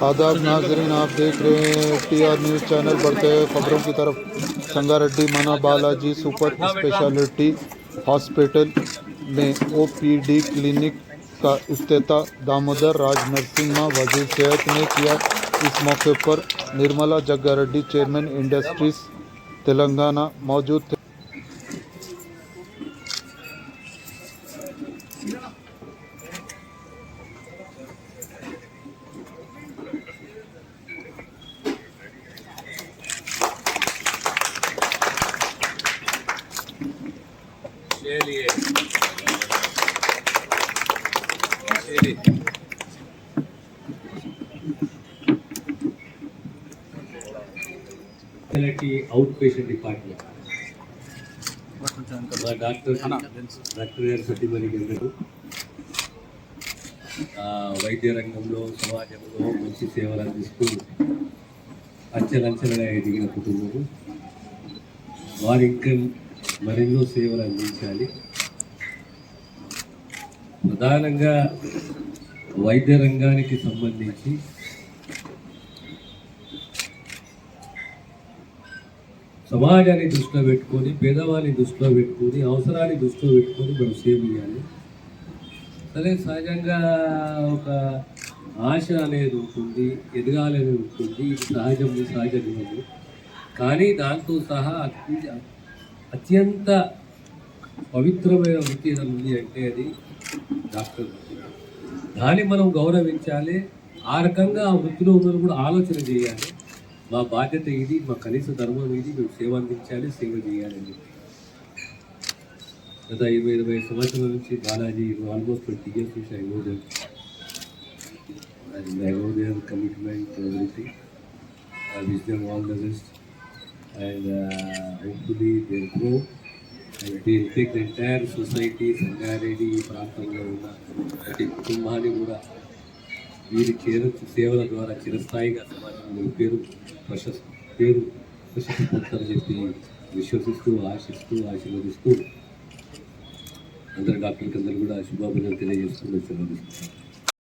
आदाब नाजरीन, आप देख रहे हैं टीआर न्यूज़ चैनल। बढ़ते हैं खबरों की तरफ। संगारेड्डी मना बालाजी सुपर स्पेशलिटी हॉस्पिटल में ओपीडी क्लिनिक का इफ्तिताह दामोदर राज नरसिम्हा वजीर सेहत ने किया। इस मौके पर निर्मला जग्गारेड्डी चेयरमैन इंडस्ट्रीज तेलंगाना मौजूद थे। అవుట్ పేషెంట్ డిపార్ట్మెంట్ మా డాక్టర్ గారు సత్యమణి గారు వైద్య రంగంలో సమాజంలో మంచి సేవలు అందిస్తూ అంచెలంచెలుగా ఎదిగిన కుటుంబము. వారి ఇంకా మరెన్నో సేవలు అందించాలి. ప్రధానంగా వైద్య రంగానికి సంబంధించి సమాజాన్ని దృష్టిలో పెట్టుకొని, పేదవాళ్ళని దృష్టిలో పెట్టుకొని, అవసరాన్ని దృష్టిలో పెట్టుకొని మనం సేవ చేయాలి. సరే, సహజంగా ఒక ఆశ అనేది ఉంటుంది, ఎదగాలని ఉంటుంది, ఇది సహజంగా. కానీ దాంతో సహా అత్యంత పవిత్రమైన వృత్తి ఏదైనా ఉంది అంటే అది డాక్టర్ వృత్తి. దాన్ని మనం గౌరవించాలి. ఆ రకంగా ఆ వృత్తిలో ఉన్న కూడా ఆలోచన చేయాలి. మా బాధ్యత ఇది, మా కనీస ధర్మం ఇది, మేము సేవ అందించాలి, సేవ చేయాలని. గత 20 సంవత్సరాల నుంచి బాలాజీ ఆల్మోస్ట్ 20 years నుంచి I know their commitment to everything. I wish them all the best and hopefully they grow and they take the entire society, Sangareddy ప్రాంతంలో ఉన్న ప్రతి కుటుంబాన్ని కూడా వీరి సేవల ద్వారా చిరస్థాయిగా సమాజంలో పేరు ప్రశస్తి పొందుతారని చెప్పి విశ్వసిస్తూ, ఆశిస్తూ, ఆశీర్వదిస్తూ అందరు డాక్టర్కి అందరూ కూడా శుభాభినందనలు తెలియజేస్తూ సెలవు.